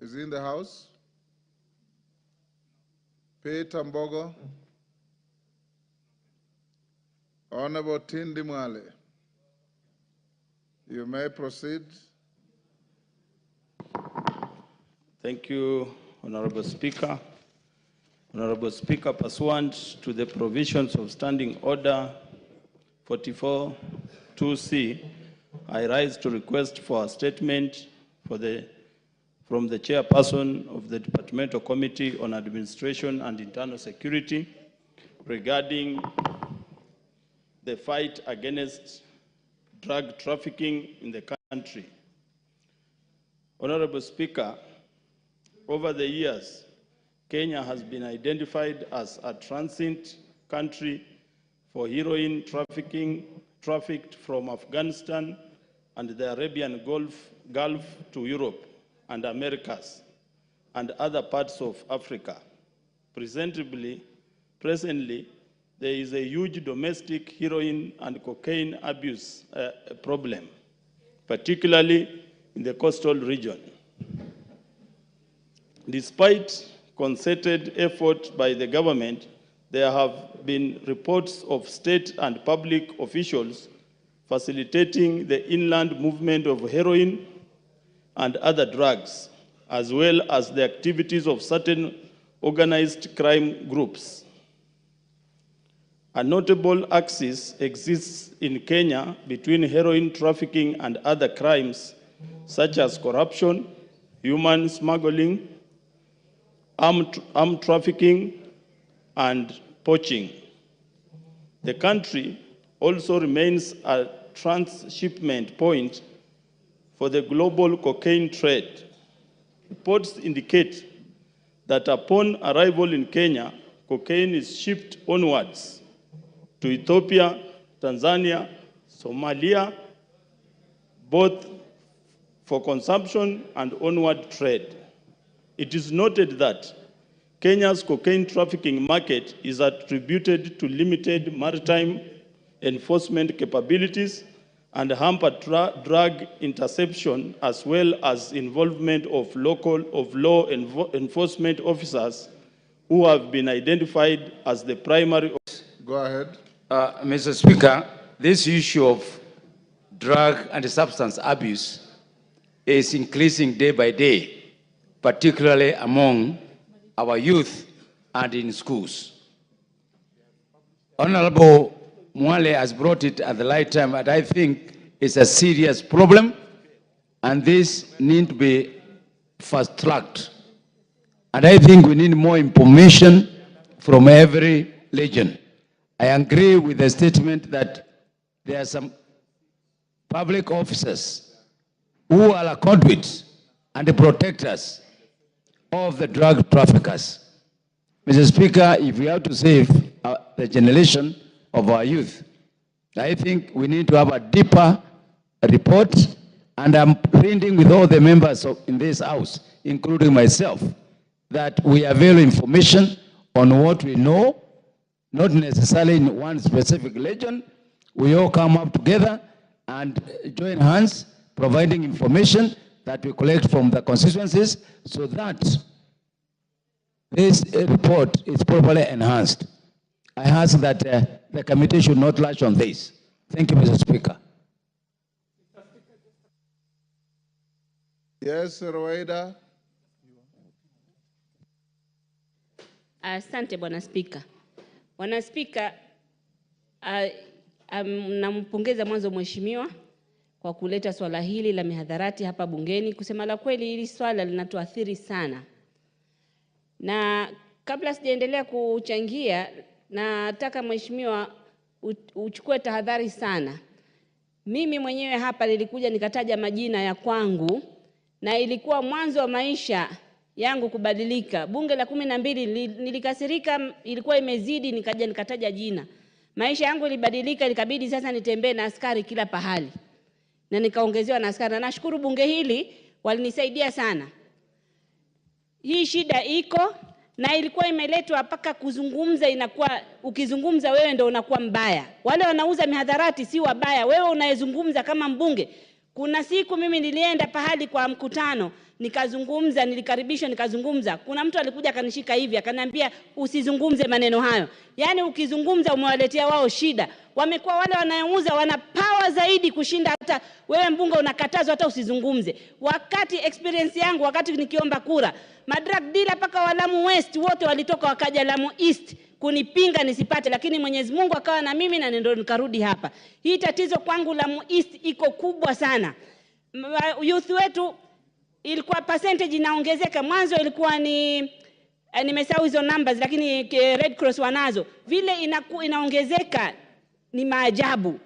is in the house. Peter Mbogo. Honorable Tindi Mwale. You may proceed. Thank you, Honorable Speaker. Honorable Speaker, pursuant to the provisions of Standing Order 44-2C, I rise to request for a statement from the chairperson of the Departmental Committee on Administration and Internal Security regarding the fight against drug trafficking in the country. Honorable Speaker, over the years, Kenya has been identified as a transit country for heroin trafficking, trafficked from Afghanistan and the Arabian Gulf to Europe and Americas and other parts of Africa. Presently, there is a huge domestic heroin and cocaine abuse problem, particularly in the coastal region. Despite concerted effort by the government, there have been reports of state and public officials facilitating the inland movement of heroin and other drugs, as well as the activities of certain organized crime groups. A notable axis exists in Kenya between heroin trafficking and other crimes, such as corruption, human smuggling, armed trafficking, and poaching. The country also remains a transshipment point for the global cocaine trade. Reports indicate that upon arrival in Kenya, cocaine is shipped onwards to Ethiopia, Tanzania, Somalia, both for consumption and onward trade. It is noted that Kenya's cocaine trafficking market is attributed to limited maritime enforcement capabilities and hampered drug interception, as well as involvement of law enforcement officers who have been identified as the primary. Go ahead. Mr. Speaker, this issue of drug and substance abuse is increasing day by day, particularly among our youth and in schools. Honorable Mwale has brought it at the right time, and I think it's a serious problem, and this needs to be fast-tracked. And I think we need more information from every region. I agree with the statement that there are some public officers who are conduits and protectors of the drug traffickers. Mr. Speaker, if we have to save the generation of our youth, I think we need to have a deeper report, and I'm pleading with all the members in this House, including myself, that we avail information on what we know, not necessarily in one specific region. We all come up together and join hands, providing information that we collect from the constituencies so that this report is properly enhanced. I ask that the committee should not latch on this. Thank you, Mr. Speaker. Yes, Raila. Asante Bwana Spika. Bwana Spika, nampongeza mwanzo mheshimiwa kwa kuleta swala hili la mihadharati hapa bungeni. Kusema la kweli, hili swala linatuathiri sana. Na kabla sijaendelea kuchangia, nataka mheshimiwa uchukue tahadhari sana. Mimi mwenyewe hapa nilikuja nikataja majina ya kwangu, na ilikuwa mwanzo wa maisha yangu kubadilika. Bunge la 12 nilikasirika, ilikuwa imezidi, nikaja nikataja jina. Maisha yangu ilibadilika, ikabidi sasa nitembee na askari kila pahali. Na nikaongezewa na askari. Na nashukuru bunge hili walinisaidia sana. Hii shida iko, na ilikuwa imeletwa mpaka kuzungumza, inakuwa ukizungumza wewe ndio unakuwa mbaya. Wale wanauza mihadharati si wabaya, wewe unayezungumza kama mbunge. Kuna siku mimi nilienda pahali kwa mkutano, nikazungumza, nilikaribishwa nikazungumza. Kuna mtu alikuja akanishika hivi akaniambia usizungumze maneno hayo. Yaani ukizungumza umewaletea wao shida. Wamekuwa wale wanayouza wana power zaidi kushinda hata wewe mbunge unakatazwa hata usizungumze. Wakati experience yangu wakati nikiomba kura, madrug dealer paka wa Lamu West wote walitoka wakaja Lamu East kunipinga nisipate, lakini Mwenyezi Mungu akawa na mimi na ndio nikarudi hapa. Hii tatizo kwangu Lamu East iko kubwa sana. Youth wetu ilikuwa percentage inaongezeka. Mwanzo ilikuwa ni nimesahau hizo numbers, lakini Red Cross wanazo. Vile inaongezeka ni maajabu.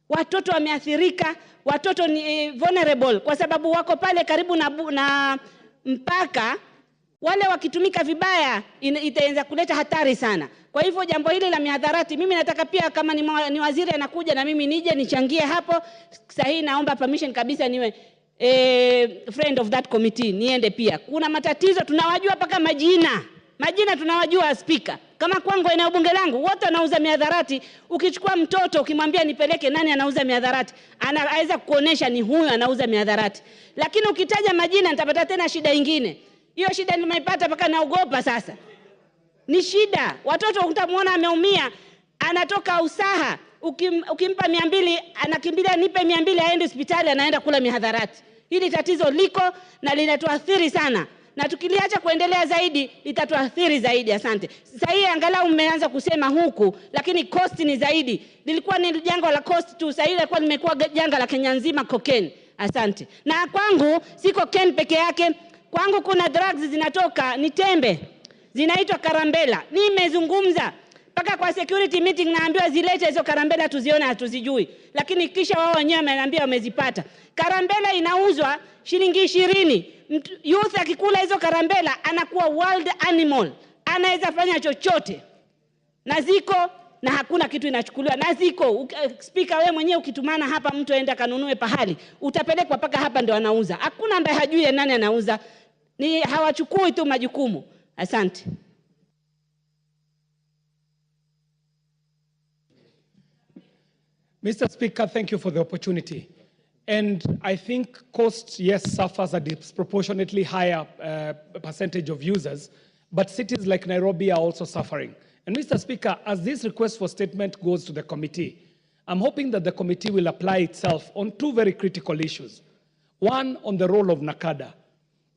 Watoto wameathirika, watoto ni vulnerable kwa sababu wako pale karibu na mpaka. Wale wakitumika vibaya itaanza kuleta hatari sana. Kwa hivyo jambo hili la mihadharati, mimi nataka pia kama ni waziri anakuja na mimi nije nichangie hapo. Sahihi, naomba permission kabisa niwe friend of that committee, niende pia. Kuna matatizo tunawajua paka majina tunawajua speaker. Kama kwangu eneo bunge langu wote wanauza mihadharati. Ukichukua mtoto ukimwambia nipeleke nani anauza mihadharati, anaweza kuonesha ni huyo anauza mihadharati. Lakini ukitaja majina nitapata tena shida nyingine. Hiyo shida nimeipata paka naogopa sasa. Ni shida. Watoto utamuona ameumia, anatoka usaha, ukimpa 200 anakimbilia nipe 200 aende hospitali, anaenda kula mihadharati. Hili tatizo liko na linatuathiri sana. Na tukiliacha kuendelea zaidi litatuathiri zaidi. Asante. Sasa hii angalau mmeanza kusema huku, lakini cost ni zaidi. Lilikuwa ni janga la cost tu, sasa hili lilikuwa limekuwa janga la Kenya nzima, cocaine. Asante. Na kwangu si cocaine peke yake. Kwangu kuna drugs zinatoka ni tembe. Zinaitwa karambela. Nimezungumza paka kwa security meeting naambiwa zilete hizo karambela tuzione, hatuzijui. Lakini kisha wao wenyewe wameniambia wamezipata. Karambela inauzwa shilingi 20. Youth akikula hizo karambela anakuwa wild animal. Anaweza fanya chochote. Na ziko na hakuna kitu inachukuliwa. Na ziko speaker wewe mwenyewe ukitumana hapa mtu aenda kanunue pahali, utapelekwa paka hapa ndio anauza. Hakuna ambaye hajui nani anauza. Ni hawachukui tu majukumu. Asante. Mr. Speaker, thank you for the opportunity. And I think cost, yes, suffers a disproportionately higher percentage of users, but cities like Nairobi are also suffering. And Mr. Speaker, as this request for statement goes to the committee, I'm hoping that the committee will apply itself on 2 very critical issues. One, on the role of NACADA.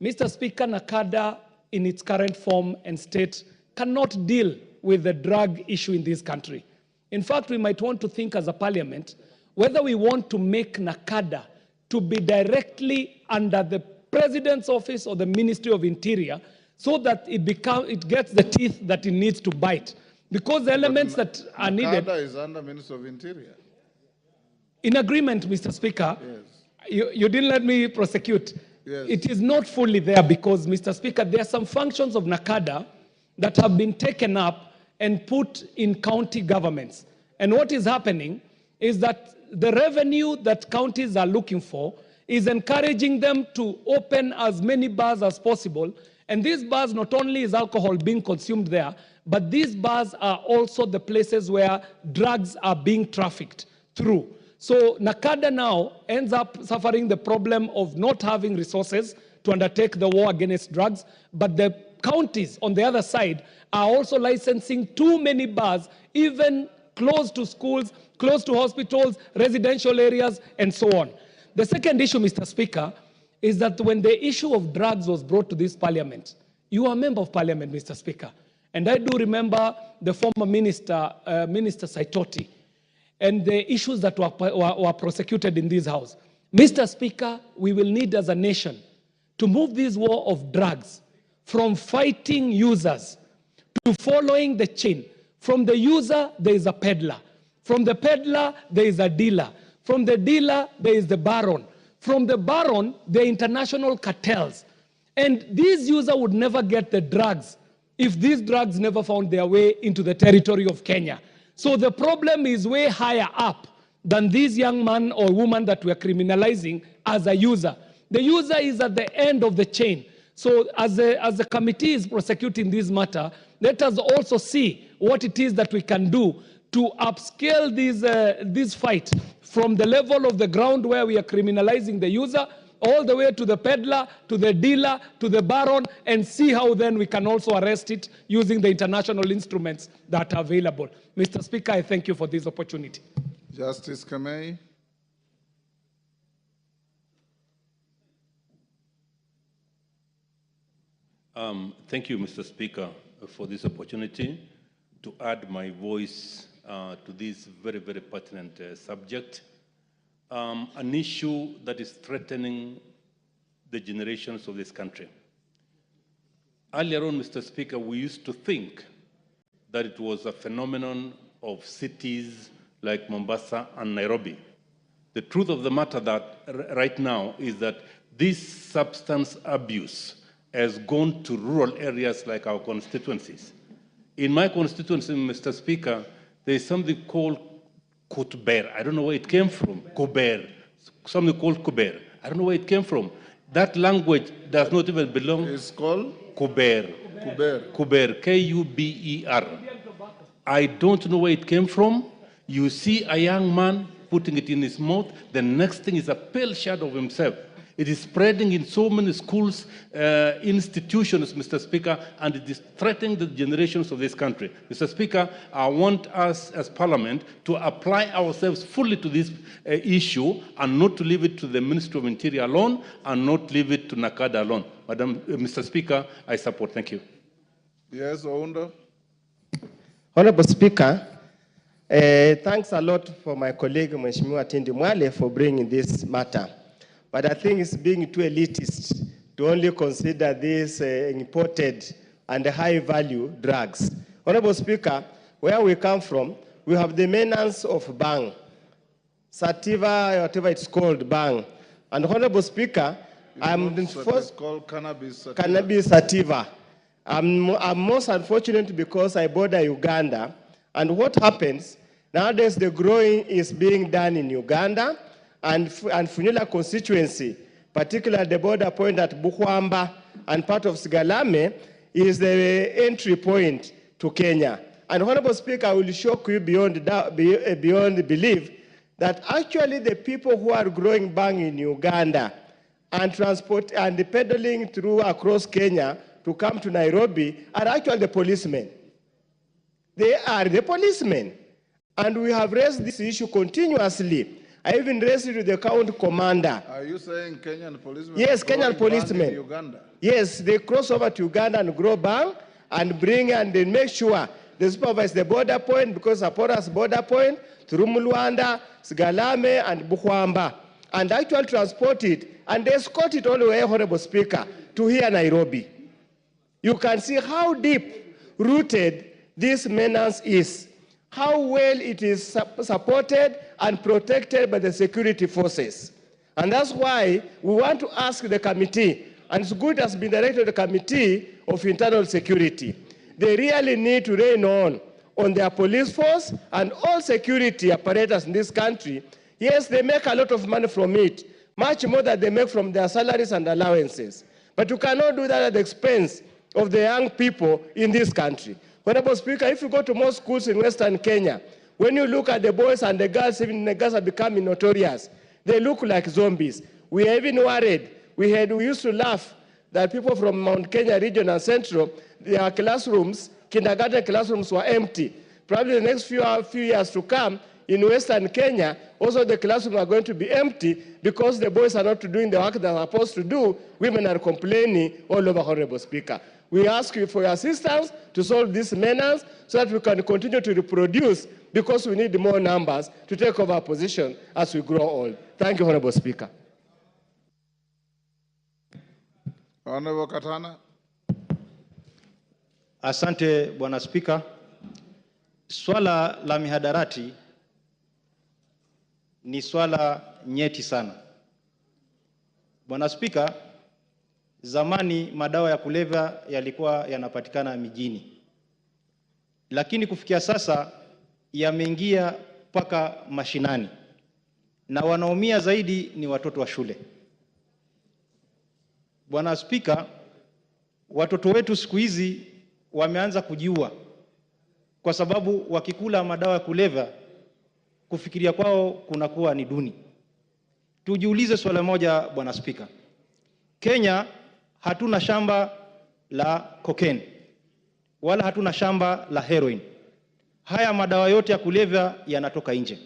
Mr. Speaker, NACADA in its current form and state cannot deal with the drug issue in this country. In fact, we might want to think as a parliament whether we want to make NACADA to be directly under the President's office or the Ministry of Interior so that it gets the teeth that it needs to bite. Because the elements that are needed... NACADA is under Ministry of Interior. In agreement, Mr. Speaker, yes. You didn't let me prosecute. Yes. It is not fully there because, Mr. Speaker, there are some functions of NACADA that have been taken up and put in county governments. And what is happening is that the revenue that counties are looking for is encouraging them to open as many bars as possible. And these bars, not only is alcohol being consumed there, but these bars are also the places where drugs are being trafficked through. So NACADA now ends up suffering the problem of not having resources to undertake the war against drugs, but the counties on the other side are also licensing too many bars, even close to schools, close to hospitals, residential areas, and so on. The second issue, Mr. Speaker, is that when the issue of drugs was brought to this parliament, you are a member of parliament, Mr. Speaker, and I do remember the former minister, Minister Saitoti, and the issues that were prosecuted in this house. Mr. Speaker, we will need as a nation to move this war of drugs from fighting users to following the chain. From the user, there is a peddler. From the peddler, there is a dealer. From the dealer, there is the baron. From the baron, there are international cartels. And these users would never get the drugs if these drugs never found their way into the territory of Kenya. So the problem is way higher up than this young man or woman that we are criminalizing as a user. The user is at the end of the chain. So as the committee is prosecuting this matter, let us also see what it is that we can do to upscale this fight from the level of the ground where we are criminalizing the user all the way to the peddler, to the dealer, to the baron, and see how then we can also arrest it using the international instruments that are available. Mr. Speaker, I thank you for this opportunity. Justice Kamei. Thank you, Mr. Speaker, for this opportunity to add my voice to this very, very pertinent subject. An issue that is threatening the generations of this country. Earlier on, Mr. Speaker, we used to think that it was a phenomenon of cities like Mombasa and Nairobi. The truth of the matter that right now is that this substance abuse has gone to rural areas like our constituencies. In my constituency, Mr. Speaker, there is something called Kutber. I don't know where it came from. Kuber. Something called Kuber. I don't know where it came from. That language does not even belong. It's called? Kuber. Kuber. Kuber. K-U-B-E-R. I don't know where it came from. You see a young man putting it in his mouth. The next thing is a pale shadow of himself. It is spreading in so many schools, institutions, Mr. Speaker, and it is threatening the generations of this country. Mr. Speaker, I want us as Parliament to apply ourselves fully to this issue and not to leave it to the Ministry of Interior alone and not leave it to NACADA alone. Mr. Speaker, I support. Thank you. Yes, Oundo. Honorable Speaker, thanks a lot for my colleague, Mheshimiwa Tindi Mwale, for bringing this matter. But I think it's being too elitist to only consider these imported and high-value drugs. Honorable Speaker, where we come from, we have the maintenance of bang, sativa, whatever it's called, bang. And Honorable Speaker, It's called cannabis sativa. Cannabis sativa. I'm most unfortunate because I border Uganda. And what happens, nowadays the growing is being done in Uganda, and Funyula constituency, particularly the border point at Bukwamba and part of Sigalame, is the entry point to Kenya. And Honorable Speaker, I will shock you beyond belief that actually the people who are growing bang in Uganda and transport and the peddling through across Kenya to come to Nairobi are actually the policemen. They are the policemen. And we have raised this issue continuously. I even raised it to the county commander. Are you saying Kenyan policemen? Yes, Kenyan policemen. In Uganda? Yes, they cross over to Uganda and grow bang and bring and they make sure they supervise the border point because Sapora's border point through Mulwanda, Sigalame, and Bukwamba, and actually transport it and they escort it all the way, Honorable Speaker, to here Nairobi. You can see how deep rooted this menace is, how well it is supported and protected by the security forces. And that's why we want to ask the committee, and it's good has been directed to the Committee of Internal Security. They really need to rein on their police force and all security apparatus in this country. Yes, they make a lot of money from it, much more than they make from their salaries and allowances. But you cannot do that at the expense of the young people in this country. Honorable Speaker, if you go to most schools in Western Kenya, when you look at the boys and the girls, even the girls are becoming notorious. They look like zombies. We are even worried. We used to laugh that people from Mount Kenya region and central, their classrooms, kindergarten classrooms were empty. Probably the next few years to come, in Western Kenya, also the classrooms are going to be empty because the boys are not doing the work they are supposed to do. Women are complaining all over, Honorable Speaker. We ask you for your assistance to solve this menace so that we can continue to reproduce because we need more numbers to take over our position as we grow old. Thank you, Honorable Speaker. Honorable Katana. Asante, Bwana Spika. Swala la mihadarati ni swala nyeti sana. Bwana Spika, zamani madawa ya kulevya yalikuwa yanapatikana mijini. Lakini kufikia sasa yameingia mpaka mashinani. Na wanaumia zaidi ni watoto wa shule. Bwana Spika, watoto wetu siku hizi wameanza kujiua kwa sababu wakikula madawa ya kulevya kufikiria kwao kunakuwa ni duni. tujiulize swala moja, Bwana Spika. Kenya hatuna shamba la cocaine wala hatuna shamba la heroin. Haya madawa yote ya kulevya yanatoka nje.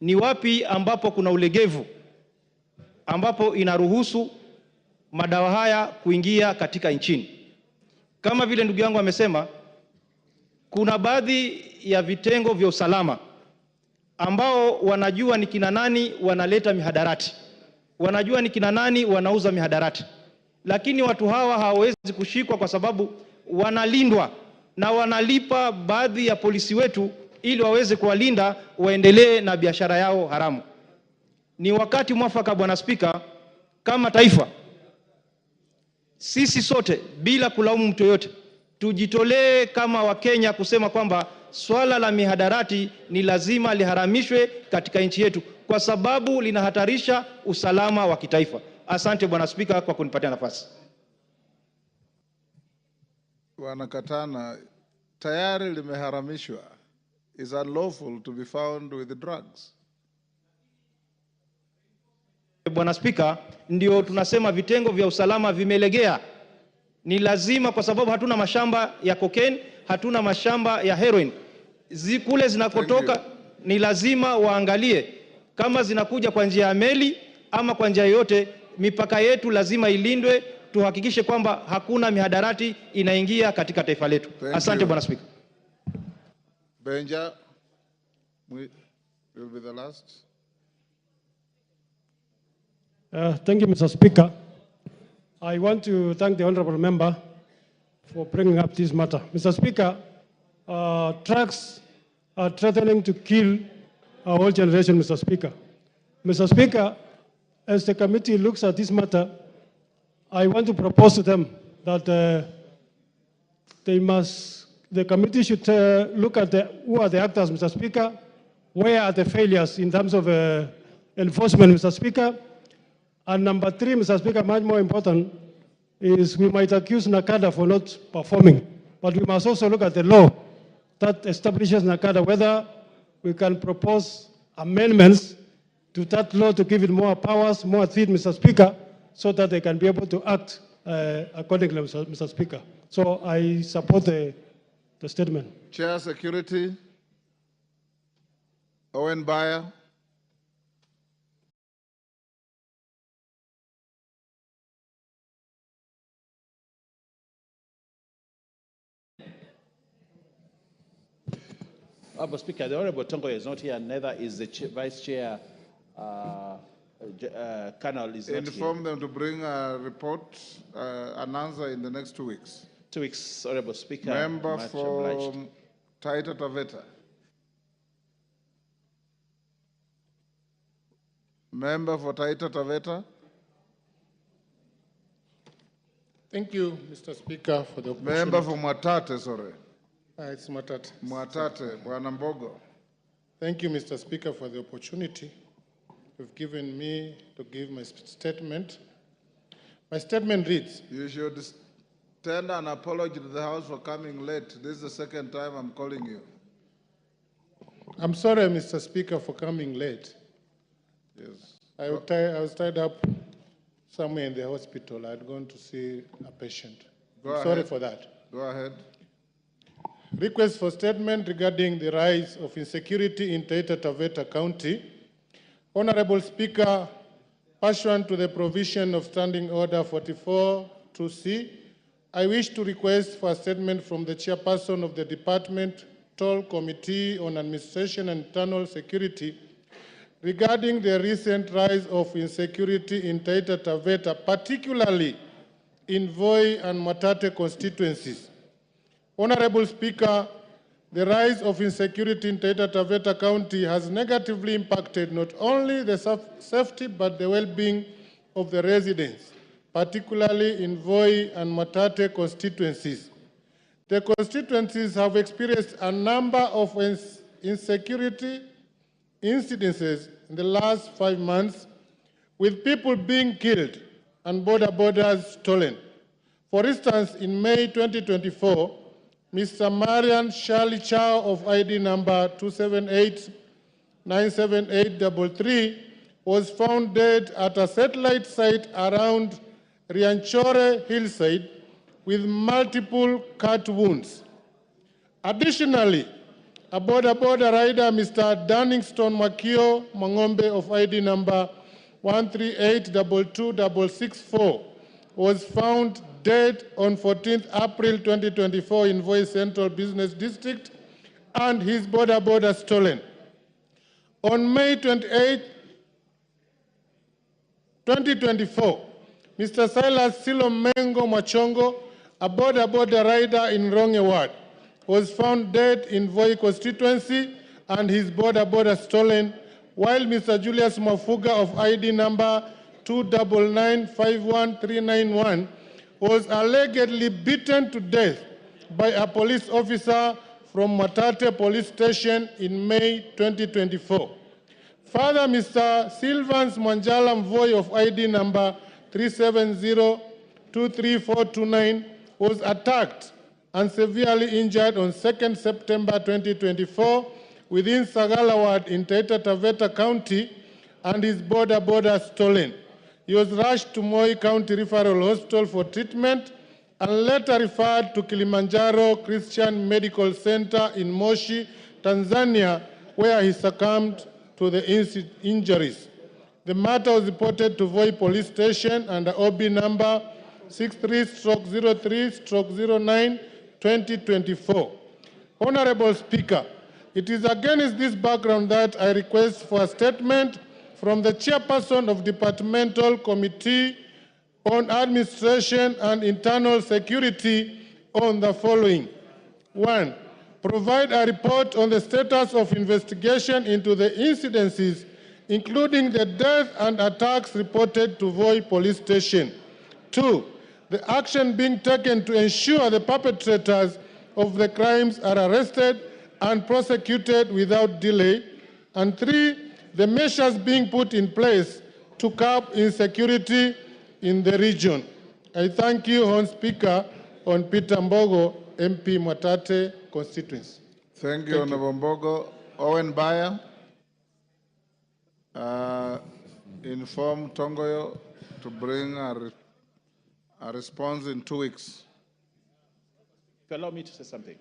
Ni wapi ambapo kuna ulegevu ambapo inaruhusu madawa haya kuingia katika nchini? Kama vile ndugu yangu amesema, kuna baadhi ya vitengo vya usalama ambao wanajua ni kina nani wanaleta mihadarati, wanajua ni kina nani wanauza mihadarati, lakini watu hawa hawawezi kushikwa kwa sababu wanalindwa na wanalipa baadhi ya polisi wetu ili waweze kuwalinda waendelee na biashara yao haramu. Ni wakati mwafaka, Bwana Spika, kama taifa sisi sote bila kulaumu mtu yote tujitolee kama Wakenya kusema kwamba swala la mihadarati ni lazima liharamishwe katika nchi yetu kwa sababu linahatarisha usalama wa kitaifa. Asante Bwana Spika kwa kunipatia nafasi. Bwana Katana, tayari limeharamishwa. Is unlawful to be found with drugs. Bwana Spika, ndio tunasema vitengo vya usalama vimelegea. Ni lazima kwa sababu hatuna mashamba ya cocaine, hatuna mashamba ya heroin. Kule zinakotoka ni lazima waangalie kama zinakuja kwa njia ya meli ama kwa njia yoyote, mipaka yetu lazima ilindwe, tuhakikishe kwamba hakuna mihadarati inaingia katika taifa letu. Asante Bwana Spika. Benja will be the last. Thank you, Mr. Speaker. I want to thank the honorable member for bringing up this matter. Mr. Speaker, drugs are threatening to kill our whole generation, Mr. Speaker. Mr. Speaker, as the committee looks at this matter, I want to propose to them that the committee should look at who are the actors, Mr. Speaker, where are the failures in terms of enforcement, Mr. Speaker. And number three, Mr. Speaker, much more important, is we might accuse NACADA for not performing, but we must also look at the law that establishes NACADA, whether we can propose amendments to that law to give it more powers, more teeth, Mr. Speaker, so that they can be able to act accordingly, Mr. Speaker. So I support the statement. Chair Security, Owen Bayer. Mr. Speaker, the Honorable Tongo is not here, neither is the Vice Chair Colonel is not here. Inform them to bring a report, an answer in the next 2 weeks. 2 weeks, Honorable Speaker. Member for Taita Taveta. Member for Taita Taveta. Thank you, Mr. Speaker, for the opportunity. Member for Mwatate, sorry. It's Mwatate. Mwatate, Bwana Mbogo. Thank you, Mr. Speaker, for the opportunity you've given me to give my statement. My statement reads: You should tender an apology to the House for coming late. This is the second time I'm calling you. I'm sorry, Mr. Speaker, for coming late. Yes. I was tied up somewhere in the hospital. I had gone to see a patient. Sorry for that. Go ahead. Request for statement regarding the rise of insecurity in Taita Taveta County. Honorable Speaker, pursuant to the provision of Standing Order 44-2C, I wish to request for a statement from the chairperson of the Departmental Committee on Administration and Internal Security regarding the recent rise of insecurity in Taita Taveta, particularly in Voi and Mwatate constituencies. Honorable Speaker, the rise of insecurity in Taita Taveta County has negatively impacted not only the safety but the well-being of the residents, particularly in Voi and Mwatate constituencies. The constituencies have experienced a number of insecurity incidences in the last 5 months, with people being killed and borders stolen. For instance, in May 2024, Mr. Marian Charlie Chow of ID number 278-97833 was found dead at a satellite site around Rianchore hillside with multiple cut wounds. Additionally, a border rider, Mr. Dunningston Makio Mangombe of ID number 1382264, was found dead on 14th April 2024 in Voi Central Business District, and his border stolen. On May 28, 2024, Mr. Silas Silomengo Machongo, a border rider in Ronge Ward, was found dead in Voi constituency and his border stolen, while Mr. Julius Mafuga of ID number 299-51391 was allegedly beaten to death by a police officer from Matate Police Station in May 2024. Further, Mr. Sylvans Manjala Mvoi of ID number 370-23429 was attacked and severely injured on 2nd September 2024 within Sagala Ward in Taita Taveta County, and his border stolen. He was rushed to Moi County Referral Hospital for treatment and later referred to Kilimanjaro Christian Medical Center in Moshi, Tanzania, where he succumbed to the injuries. The matter was reported to Voi Police Station under OB number 63/03/09/2024. Honorable Speaker, it is against this background that I request for a statement from the chairperson of Departmental Committee on Administration and Internal Security on the following. 1. Provide a report on the status of investigation into the incidences, including the death and attacks reported to Voi Police Station. 2. The action being taken to ensure the perpetrators of the crimes are arrested and prosecuted without delay. And 3. The measures being put in place to curb insecurity in the region. I thank you, Honorable Speaker, on Peter Mbogo, MP Mwatate constituency. Thank you, Honorable Mbogo. Owen Baya, inform Tongoyo to bring a response in 2 weeks. If you allow me to say something.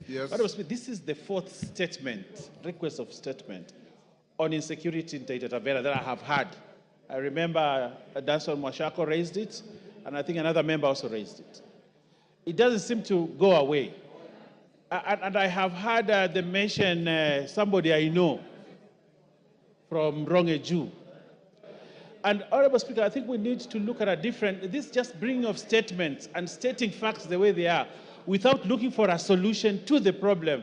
Yes. This is the fourth statement, request of statement, on insecurity in Taita Taveta that I have had. I remember Danson Mwashako raised it, and I think another member also raised it. It doesn't seem to go away. And I have had them mention somebody I know from Rongeju. And Honorable Speaker, I think we need to look at a different, this just bringing of statements and stating facts the way they are without looking for a solution to the problem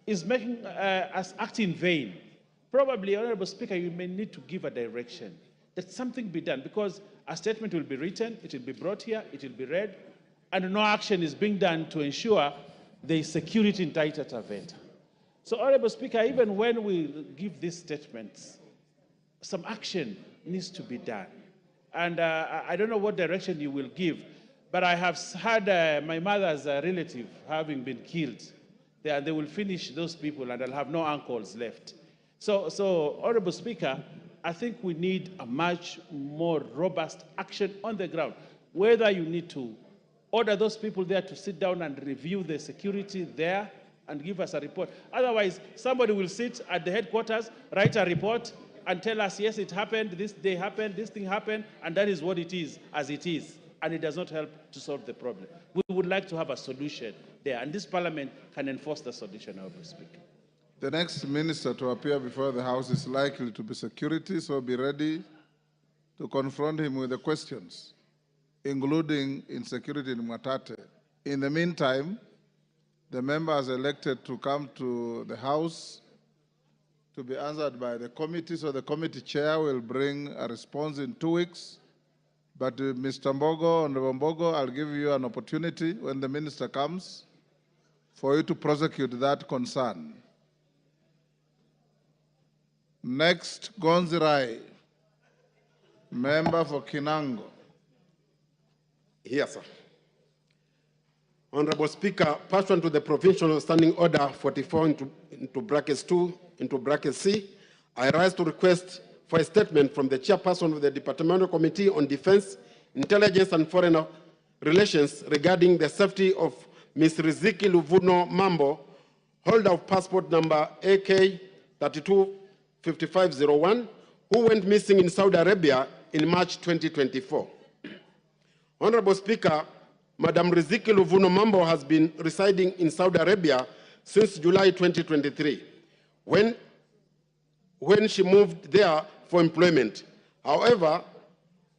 is making us act in vain. Probably, Honorable Speaker, you may need to give a direction that something be done, because a statement will be written, it will be brought here, it will be read, and no action is being done to ensure there is security in Taita Taveta. So, Honorable Speaker, even when we give these statements, some action needs to be done. And I don't know what direction you will give, but I have had my mother's relative having been killed. They will finish those people and I'll have no uncles left. So, Honorable Speaker, I think we need a much more robust action on the ground. Whether you need to order those people there to sit down and review the security there and give us a report. Otherwise, somebody will sit at the headquarters, write a report, and tell us, yes, it happened, this day happened, this thing happened, and that is what it is, as it is. And it does not help to solve the problem. We would like to have a solution there, and this Parliament can enforce the solution, Honorable Speaker. The next minister to appear before the House is likely to be security, so be ready to confront him with the questions, including insecurity in Mwatate. In the meantime, the members elected to come to the House to be answered by the committee, so the committee chair will bring a response in 2 weeks. But Mr. Mbogo, Honorable Mbogo, I'll give you an opportunity when the minister comes for you to prosecute that concern. Next, Gonzirai, member for Kinango. Here, sir. Honorable Speaker, pursuant to the Provincial Standing Order 44 into brackets 2 into brackets C, I rise to request for a statement from the chairperson of the Departmental Committee on Defense, Intelligence and Foreign Relations regarding the safety of Ms. Riziki Luvuno Mambo, holder of passport number AK 325501, who went missing in Saudi Arabia in March 2024. Honorable Speaker, Madam Riziki Luvuno Mambo has been residing in Saudi Arabia since July 2023, when she moved there for employment. However,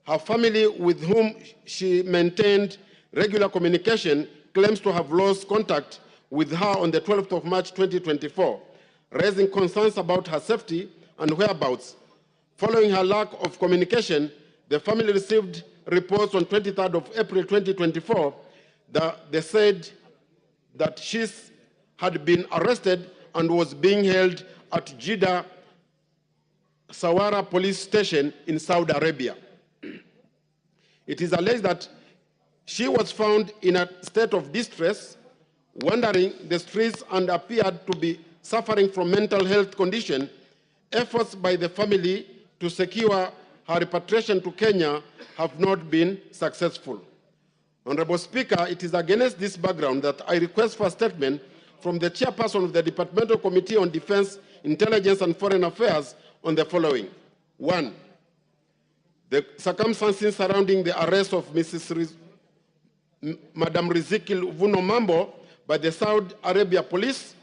her family, with whom she maintained regular communication, claims to have lost contact with her on the 12th of March 2024, raising concerns about her safety and whereabouts. Following her lack of communication, the family received reports on 23rd of April 2024 that they said that she had been arrested and was being held at Jeddah Sawara police station in Saudi Arabia. It is alleged that she was found in a state of distress, wandering the streets, and appeared to be suffering from mental health condition. Efforts by the family to secure her repatriation to Kenya have not been successful. Honorable Speaker, it is against this background that I request for a statement from the chairperson of the Departmental Committee on Defense, Intelligence and Foreign Affairs on the following. 1. The circumstances surrounding the arrest of Madam Riziki Luvuno Mambo by the Saudi Arabia police.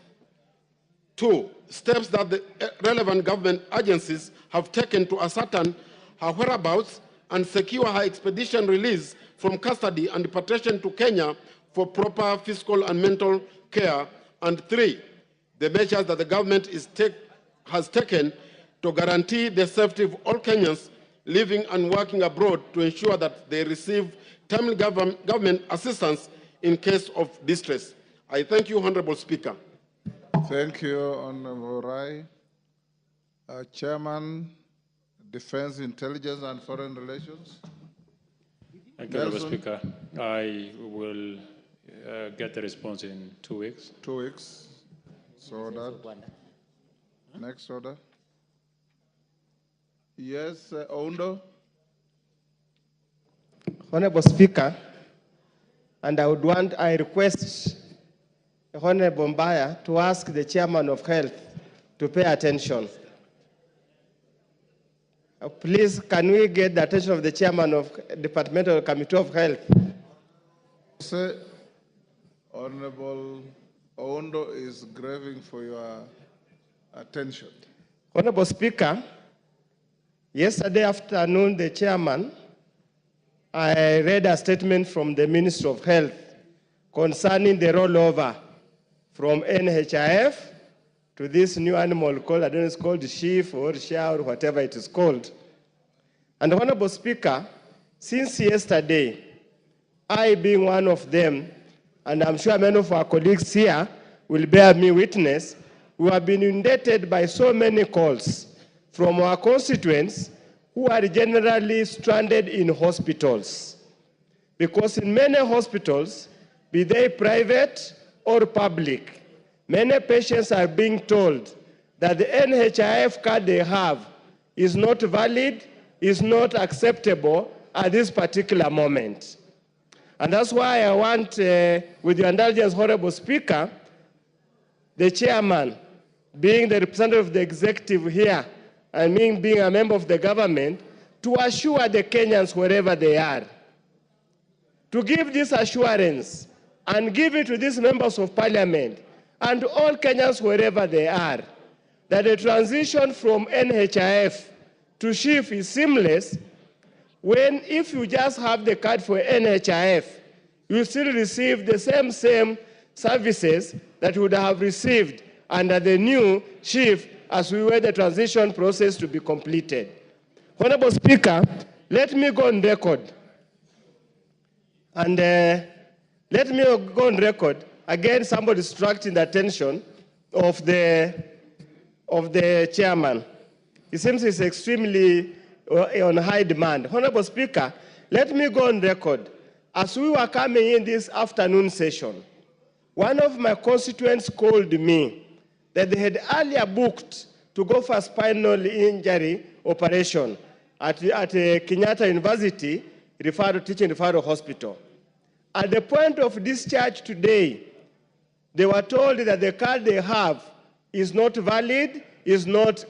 2. Steps that the relevant government agencies have taken to ascertain her whereabouts and secure her expedition release from custody and deportation to Kenya for proper physical and mental care. And 3. The measures that the government has taken to guarantee the safety of all Kenyans living and working abroad to ensure that they receive timely government assistance in case of distress. I thank you, Honorable Speaker. Thank you, Honorable Rai. Chairman, Defense, Intelligence and Foreign Relations. Thank you, Honorable Speaker. I will get the response in 2 weeks. 2 weeks. So that. Next order. Yes, Ondo. Honorable Speaker, and I request Honorable Mbaya to ask the Chairman of Health to pay attention. Please, can we get the attention of the Chairman of Departmental Committee of Health? Sir, Honorable Ondo is craving for your attention. Honorable Speaker, yesterday afternoon, the Chairman, I read a statement from the Minister of Health concerning the rollover from NHIF to this new animal called, I don't know, it's called sheep or sha or whatever it is called. And Honorable Speaker, since yesterday, I being one of them, and I'm sure many of our colleagues here will bear me witness, we have been inundated by so many calls from our constituents who are generally stranded in hospitals. Because in many hospitals, be they private or public, many patients are being told that the NHIF card they have is not valid, is not acceptable at this particular moment. And that's why I want, with your indulgence, Honorable Speaker, the Chairman, being the representative of the executive here, and me being a member of the government, to assure the Kenyans wherever they are, to give this assurance and give it to these members of parliament and all Kenyans wherever they are, that the transition from NHIF to SHIF is seamless. When if you just have the card for NHIF, you still receive the same services that you would have received under the new SHIF as we wait the transition process to be completed. Honorable Speaker, let me go on record. And let me go on record. Again, somebody distracting the attention of the chairman. It seems he's extremely on high demand. Honorable Speaker, let me go on record. As we were coming in this afternoon session, one of my constituents called me that they had earlier booked to go for a spinal injury operation at Kenyatta University teaching referral hospital. At the point of discharge today, they were told that the card they have is not valid,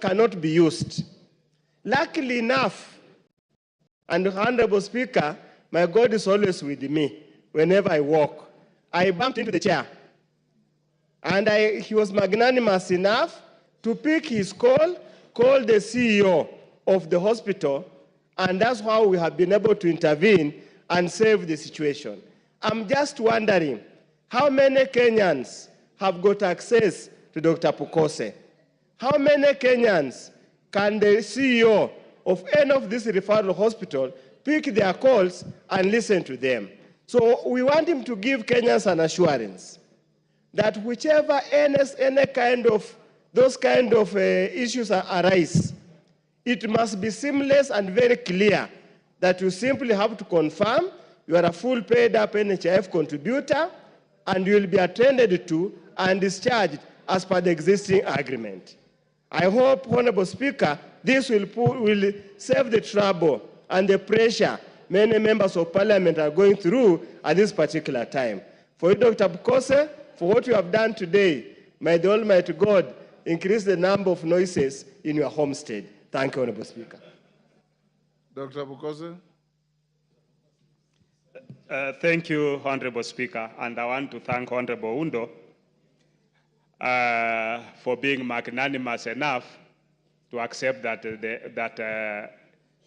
cannot be used. Luckily enough, and Honorable Speaker, my God is always with me whenever I walk. I bumped into the chair, and he was magnanimous enough to pick his call the CEO of the hospital, and that's how we have been able to intervene and save the situation. I'm just wondering, how many Kenyans have got access to Dr. Pukose? How many Kenyans can the CEO of any of these referral hospitals pick their calls and listen to them? So we want him to give Kenyans an assurance that whichever any kind of those kind of issues arise, it must be seamless and very clear that you simply have to confirm you are a full paid up NHIF contributor and you will be attended to and discharged as per the existing agreement. I hope, Honorable Speaker, this will save the trouble and the pressure many members of Parliament are going through at this particular time. For you, Dr. Pukose, for what you have done today, may the Almighty God increase the number of noises in your homestead. Thank you, Honorable Speaker. Dr. Pukose. Thank you, Honorable Speaker, and I want to thank Honorable Undo for being magnanimous enough to accept that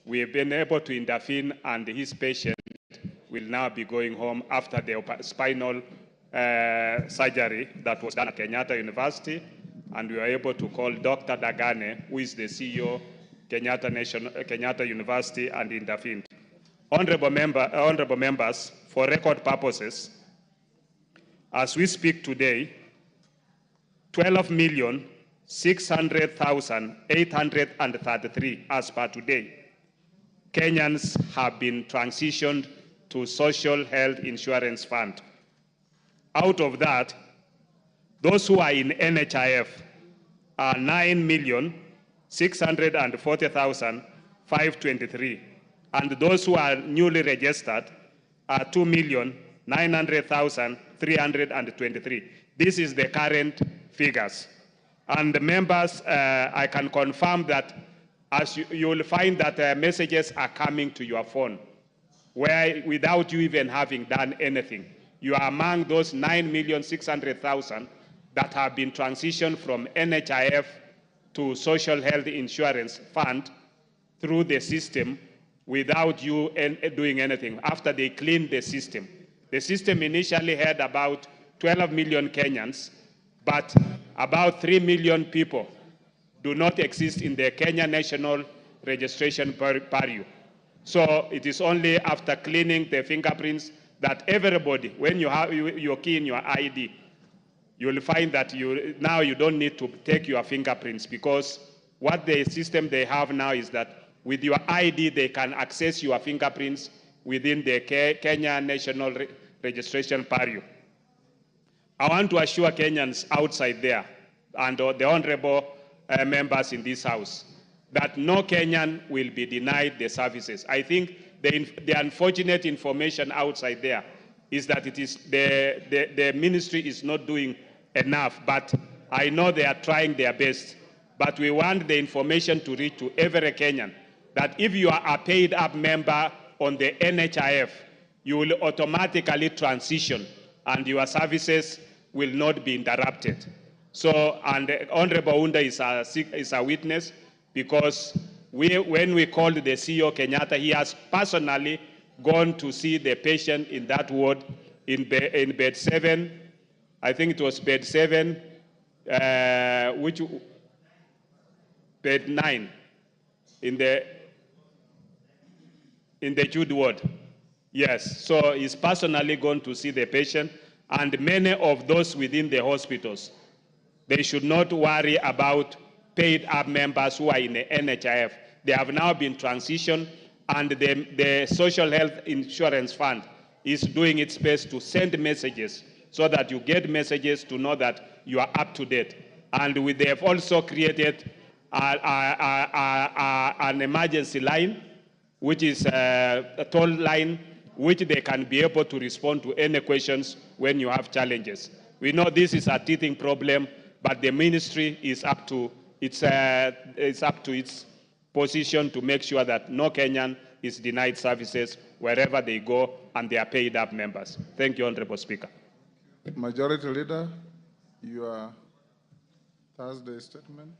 we have been able to intervene and his patient will now be going home after the spinal surgery that was done at Kenyatta University, and we were able to call Dr. Dagane, who is the CEO, Kenyatta University, and intervened. Honorable members, for record purposes, as we speak today, 12,600,833 as per today, Kenyans have been transitioned to Social Health Insurance Fund. Out of that, those who are in NHIF are 9,640,523, and those who are newly registered are 2,900,323. This is the current figures. And the members, I can confirm that as you will find that messages are coming to your phone, where without you even having done anything, you are among those 9,600,000 that have been transitioned from NHIF to Social Health Insurance Fund through the system without you doing anything, after they cleaned the system. The system initially had about 12 million Kenyans, but about 3 million people do not exist in the Kenya National Registration Bureau. So it is only after cleaning the fingerprints that everybody, when you have your key in your ID, you will find that now you don't need to take your fingerprints, because what the system they have now is that with your ID, they can access your fingerprints within the Kenya National Registration Bureau. I want to assure Kenyans outside there and the honorable members in this House that no Kenyan will be denied the services. I think the unfortunate information outside there is that it is the ministry is not doing enough, but I know they are trying their best. But we want the information to reach to every Kenyan that if you are a paid up member on the NHIF, you will automatically transition and your services will not be interrupted. So, and Honorable Unda is a witness, because when we called the CEO Kenyatta, he has personally gone to see the patient in that ward in bed 7. I think it was bed 7, bed 9 in the Jude ward. Yes, so he's personally gone to see the patient, and many of those within the hospitals, they should not worry about paid up members who are in the NHIF. They have now been transitioned, and the Social Health Insurance Fund is doing its best to send messages so that you get messages to know that you are up to date. And they have also created an emergency line, which is a toll line, which they can be able to respond to any questions when you have challenges. We know this is a teething problem, but the ministry is up to its position to make sure that no Kenyan is denied services wherever they go, and they are paid up members. Thank you, Honorable Speaker. Majority Leader, your Thursday statement.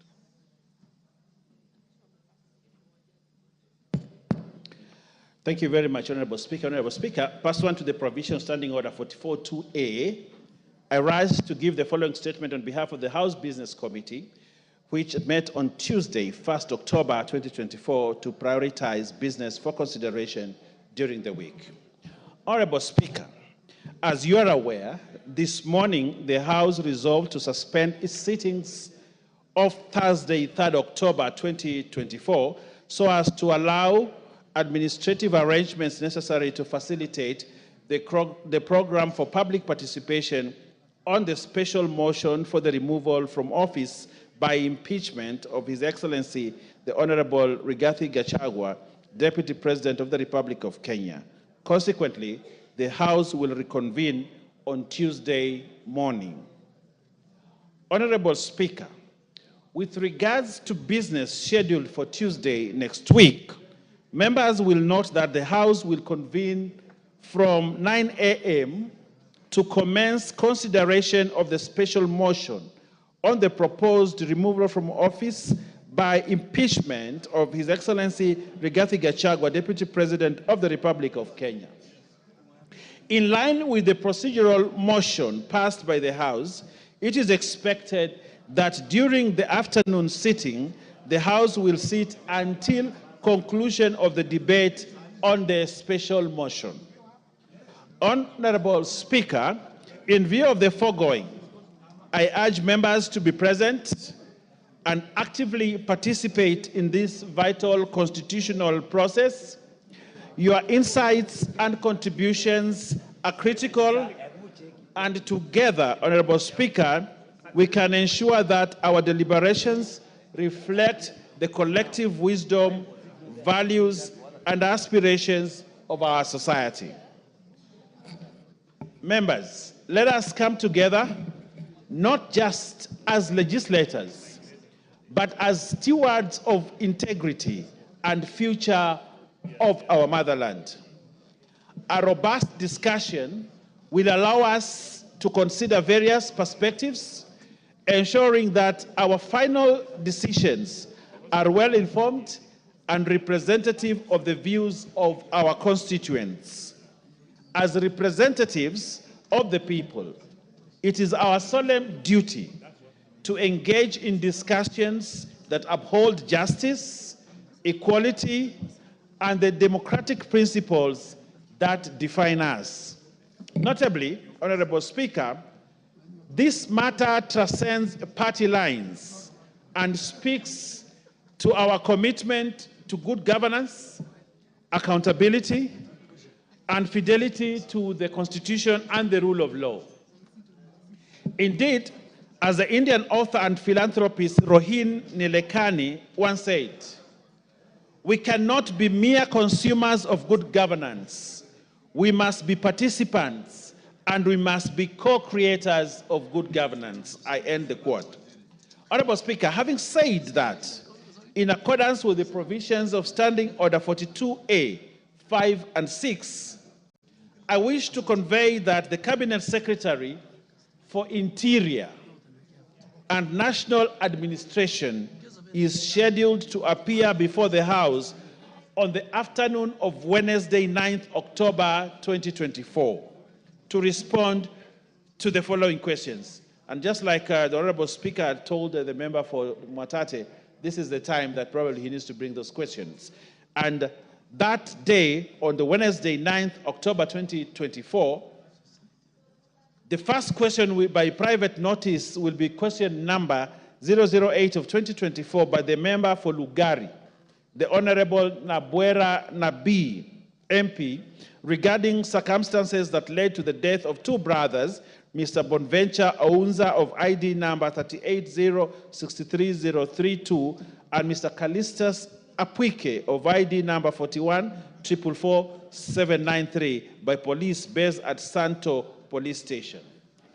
Thank you very much, Honorable Speaker. Honorable Speaker, pursuant to the provision Standing Order 44.2a, I rise to give the following statement on behalf of the House Business Committee, which met on Tuesday, 1st October 2024, to prioritize business for consideration during the week. Honorable Speaker, as you are aware, this morning the House resolved to suspend its sittings of Thursday, 3rd October 2024, so as to allow administrative arrangements necessary to facilitate the program for public participation on the special motion for the removal from office by impeachment of His Excellency, the Honorable Rigathi Gachagua, Deputy President of the Republic of Kenya. Consequently, the House will reconvene on Tuesday morning. Honorable Speaker, with regards to business scheduled for Tuesday next week, members will note that the House will convene from 9 a.m. to commence consideration of the special motion on the proposed removal from office by impeachment of His Excellency Rigathi Gachagua, Deputy President of the Republic of Kenya. In line with the procedural motion passed by the House, it is expected that during the afternoon sitting, the House will sit until conclusion of the debate on the special motion. Honorable Speaker, in view of the foregoing, I urge members to be present and actively participate in this vital constitutional process. Your insights and contributions are critical, and together, Honorable Speaker, we can ensure that our deliberations reflect the collective wisdom, values, and aspirations of our society. Members, let us come together not just as legislators, but as stewards of integrity and future of our motherland. A robust discussion will allow us to consider various perspectives, ensuring that our final decisions are well informed and representative of the views of our constituents. As representatives of the people, it is our solemn duty to engage in discussions that uphold justice, equality, and the democratic principles that define us. Notably, Honorable Speaker, this matter transcends party lines and speaks to our commitment to good governance, accountability, and fidelity to the Constitution and the rule of law. Indeed, as the Indian author and philanthropist Rohin Nilekani once said, we cannot be mere consumers of good governance. We must be participants, and we must be co-creators of good governance. I end the quote. Honorable Speaker, having said that, in accordance with the provisions of Standing Order 42A, 5 and 6, I wish to convey that the Cabinet Secretary for Interior and National Administration is scheduled to appear before the House on the afternoon of Wednesday, 9th October 2024, to respond to the following questions. And just like the Honorable Speaker told the member for Mwatate, this is the time that probably he needs to bring those questions. And that day, on the Wednesday, 9th October 2024, the first question by private notice will be question number 008 of 2024 by the member for Lugari, the Honorable Nabwera Nabi, MP, regarding circumstances that led to the death of two brothers, Mr. Bonventure Ounza of ID number 380-63032 and Mr. Callistus Apuike of ID number 41444793 by police based at Santo Police Station.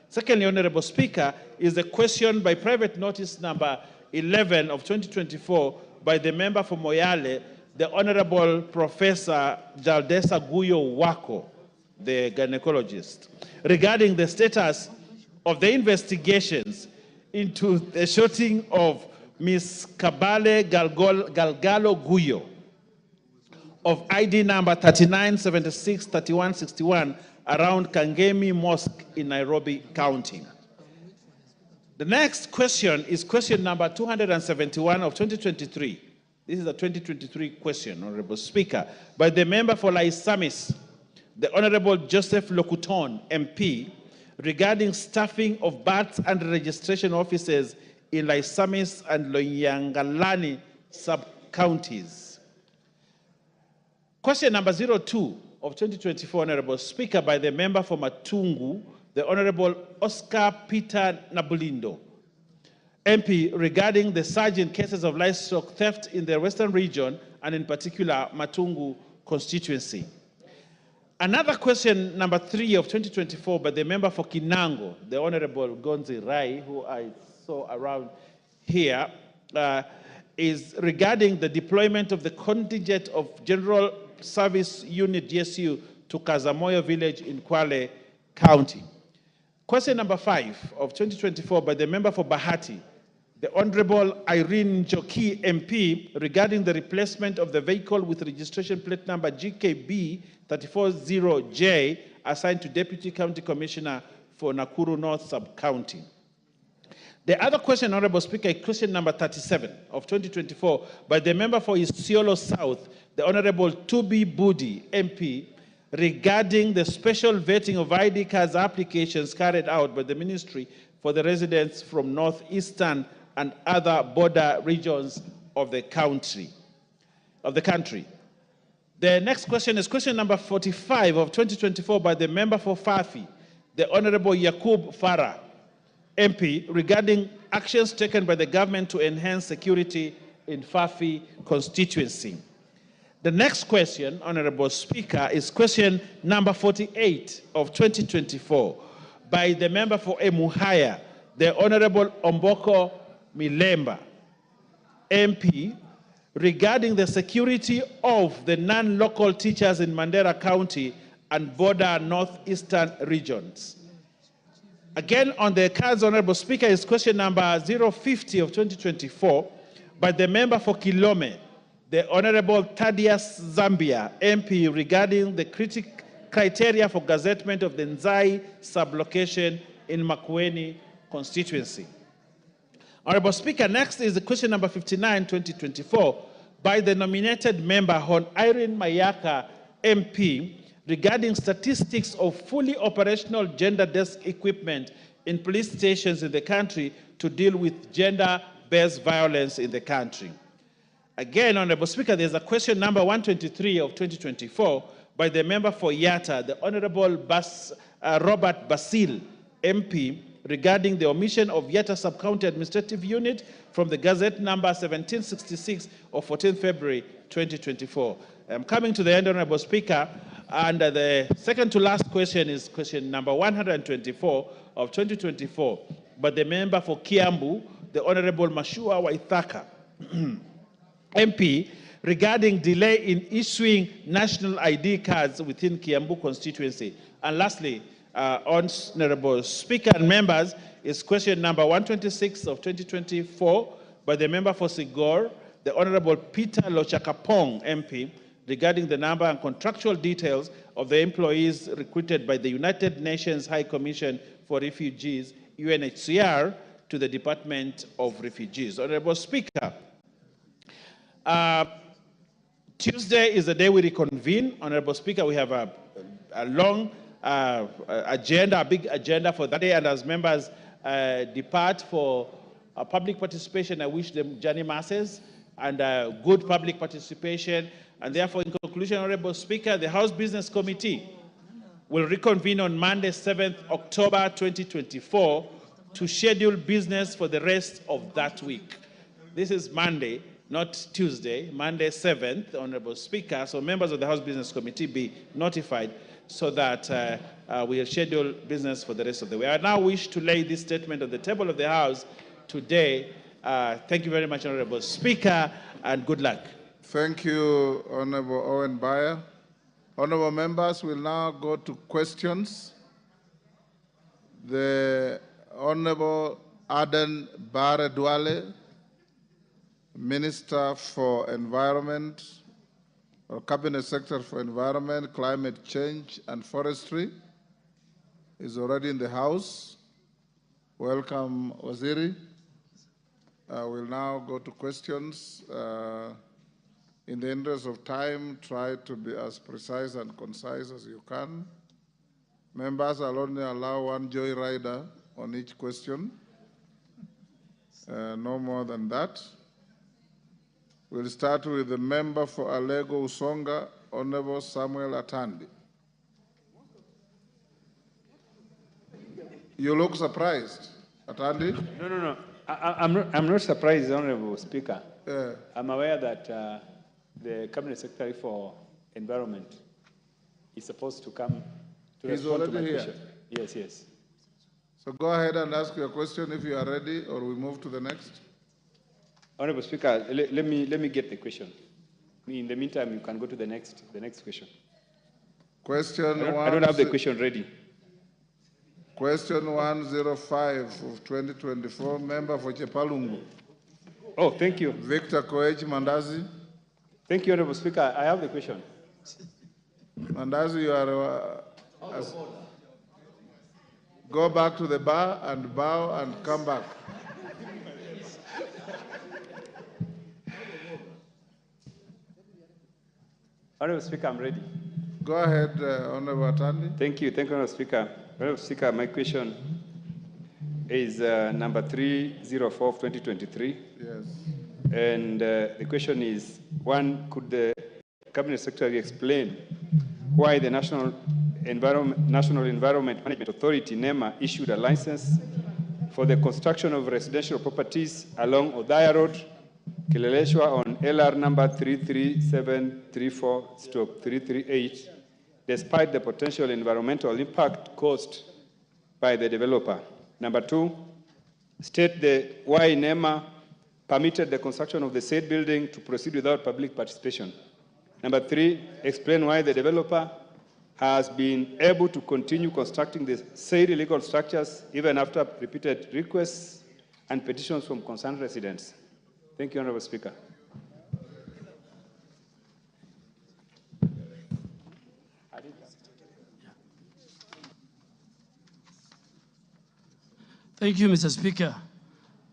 Secondly, Honorable Speaker, is the question by private notice number 11 of 2024 by the member for Moyale, the Honorable Professor Jaldesa Guyo Wako, the gynecologist, regarding the status of the investigations into the shooting of Ms. Kabale Galgalo Guyo of ID number 39763161 around Kangemi Mosque in Nairobi County. The next question is question number 271 of 2023. This is a 2023 question, Honorable Speaker, by the member for Laisamis, the Honorable Joseph Lokuton, MP, regarding staffing of births and registration offices in Laisamis and Loyangalani sub-counties. Question number 02 of 2024, Honorable Speaker, by the member for Matungu, the Honorable Oscar Peter Nabulindo, MP, regarding the surge in cases of livestock theft in the Western region and in particular Matungu constituency. Another question, number 3 of 2024, by the member for Kinango, the Honorable Gonzi Rai, who I saw around here, is regarding the deployment of the contingent of General Service Unit GSU to Kazamoyo village in Kwale County. Question number 5 of 2024 by the member for Bahati, the Honorable Irene Joki, MP, regarding the replacement of the vehicle with registration plate number GKB 340J assigned to Deputy County Commissioner for Nakuru North Sub-County. The other question, Honorable Speaker, is question number 37 of 2024 by the member for Isiolo South, the Honorable Tubi Budi, MP, regarding the special vetting of ID cards applications carried out by the Ministry for the residents from northeastern and other border regions of the country. The next question is question number 45 of 2024 by the member for Fafi, the Honorable Yakub Farah, MP, regarding actions taken by the government to enhance security in Fafi constituency. The next question, Honorable Speaker, is question number 48 of 2024 by the member for Emuhaya, the Honorable Omboko Milemba, MP, regarding the security of the non-local teachers in Mandera County and border northeastern regions. Again, on the cards, Honorable Speaker, is question number 050 of 2024 by the member for Kilome, the Honorable Thaddeus Zambia, MP, regarding the criteria for gazettement of the Nzai sublocation in Makwiny constituency. Honorable Speaker, next is the question number 59, 2024, by the nominated member, Hon Irene Mayaka, MP, regarding statistics of fully operational gender desk equipment in police stations in the country to deal with gender-based violence in the country. Again, Honorable Speaker, there's a question number 123 of 2024 by the member for Yatta, the Honorable Robert Basil, MP, regarding the omission of Yatta Sub-County Administrative Unit from the Gazette number 1766 of 14 February 2024. I'm coming to the end, Honorable Speaker, and the second to last question is question number 124 of 2024 by the member for Kiambu, the Honorable Mashua Waithaka, MP, regarding delay in issuing national ID cards within Kiambu constituency. And lastly, Honorable Speaker and members, is question number 126 of 2024 by the member for Sigor, the Honorable Peter Lochakapong, MP, regarding the number and contractual details of the employees recruited by the United Nations High Commission for Refugees, UNHCR, to the Department of Refugees. Honorable Speaker, Tuesday is the day we reconvene. Honorable Speaker, we have a long agenda, a big agenda for that day, and as members depart for public participation, I wish them journey masses and good public participation. And therefore, in conclusion, Honorable Speaker, the House Business Committee will reconvene on Monday, 7th October 2024 to schedule business for the rest of that week. This is Monday, not Tuesday, Monday 7th, Honorable Speaker, so members of the House Business Committee be notified so that we'll schedule business for the rest of the week. I now wish to lay this statement on the table of the House today. Thank you very much, Honorable Speaker, and good luck. Thank you, Honorable Owen Bayer. Honorable members, we'll now go to questions. The Honorable Aden Bare Duale, Minister for Environment, or Cabinet Secretary for Environment, Climate Change, and Forestry, is already in the House. Welcome, Waziri. We'll now go to questions. In the interest of time, try to be as precise and concise as you can. Members, I'll only allow one joyrider on each question. No more than that. We'll start with the member for Alego Usonga, Honorable Samuel Atandi. You look surprised, Atandi? No. I'm not surprised, Honorable Speaker. Yeah. I'm aware that the Cabinet Secretary for Environment is supposed to come to respond to my question. Yes. So go ahead and ask your question if you are ready, or we move to the next. Honorable Speaker, let me get the question. In the meantime, you can go to the next question. I don't have the question ready. Question 105 of 2024, member for Chepalungu. Oh, thank you. Victor Koech Mandazi. Thank you, Honorable Speaker. I have the question. Mandazi, you are... go back to the bar and bow and come back. Honorable Speaker, I'm ready. Go ahead, Honorable Atandi. Thank you, Honorable Speaker. Honorable Speaker, my question is number 304 of 2023. Yes. And the question is, one, could the Cabinet Secretary explain why the National Environment Management Authority, NEMA, issued a license for the construction of residential properties along Odaya Road, Kileleshwa on LR number 33734/338, despite the potential environmental impact caused by the developer. Number two, state why NEMA permitted the construction of the said building to proceed without public participation. Number three, explain why the developer has been able to continue constructing the said illegal structures even after repeated requests and petitions from concerned residents. Thank you, Honorable Speaker. Thank you, Mr. Speaker.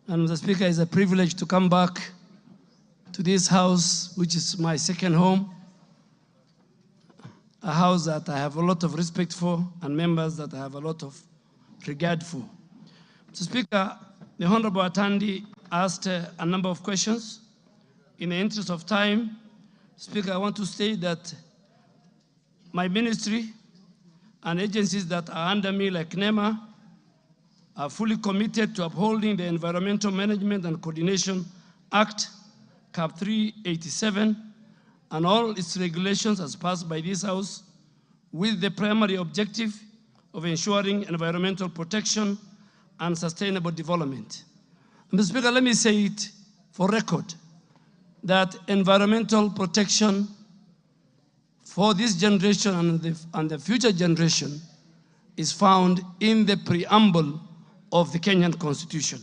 And Mr. Speaker, it's a privilege to come back to this house, which is my second home, a house that I have a lot of respect for and members that I have a lot of regard for. Mr. Speaker, the Honorable Atandi asked a number of questions. In the interest of time, Speaker, I want to state that my ministry and agencies that are under me, like NEMA, are fully committed to upholding the Environmental Management and Coordination Act, Cap 387, and all its regulations as passed by this House, with the primary objective of ensuring environmental protection and sustainable development. Mr. Speaker, let me say it for record, that environmental protection for this generation and the future generation is found in the preamble of the Kenyan Constitution.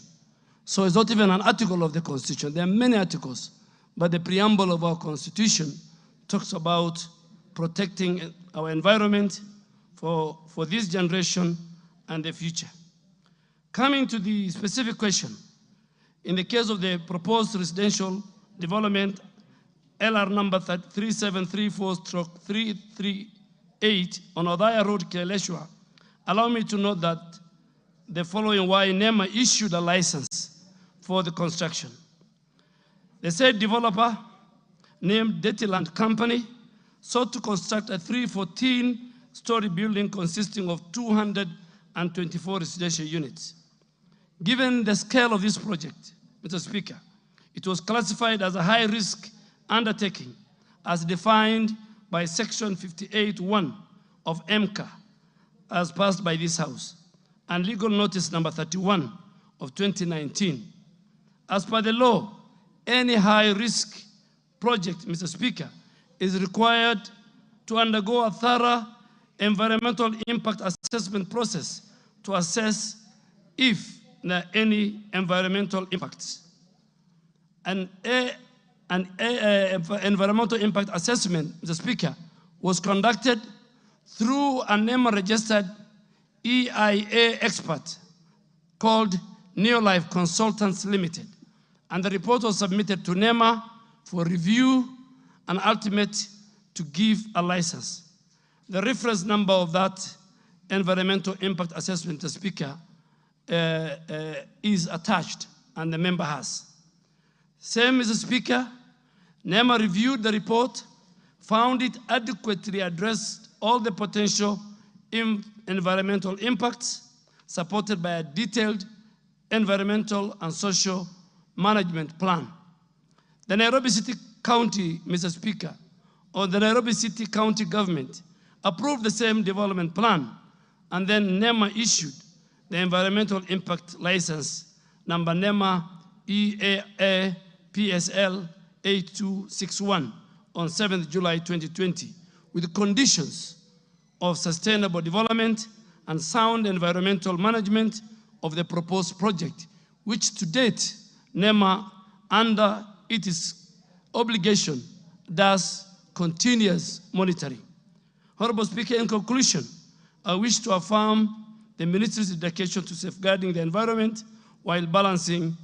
So it's not even an article of the Constitution. There are many articles, but the preamble of our Constitution talks about protecting our environment for this generation and the future. Coming to the specific question, in the case of the proposed residential development, LR number 3734/338 on Odaya Road, Kileleshwa, allow me to note that the following why NEMA issued a license for the construction. The said developer, named Dirty Land Company, sought to construct a 314-story building consisting of 224 residential units. Given the scale of this project, Mr. Speaker, It was classified as a high-risk undertaking as defined by Section 58(1) of MCA as passed by this House, and Legal Notice number 31 of 2019. As per the law, any high-risk project, Mr. Speaker, is required to undergo a thorough environmental impact assessment process to assess if there are any environmental impacts. An environmental impact assessment, Mr. Speaker, was conducted through a NEMA-registered EIA expert called Neolife Consultants Limited, and the report was submitted to NEMA for review and ultimate to give a license. The reference number of that environmental impact assessment, Mr. Speaker, is attached, and the member has. Same, Mr. Speaker, NEMA reviewed the report, found it adequately addressed all the potential environmental impacts, supported by a detailed environmental and social management plan. The Nairobi City County, Mr. Speaker, or the Nairobi City County government approved the same development plan, and then NEMA issued the environmental impact license number NEMA EAA PSL 8261 on 7th July 2020 with conditions of sustainable development and sound environmental management of the proposed project, which to date NEMA, under its obligation, does continuous monitoring. Honorable Speaker, in conclusion, I wish to affirm the Ministry's dedication to safeguarding the environment while balancing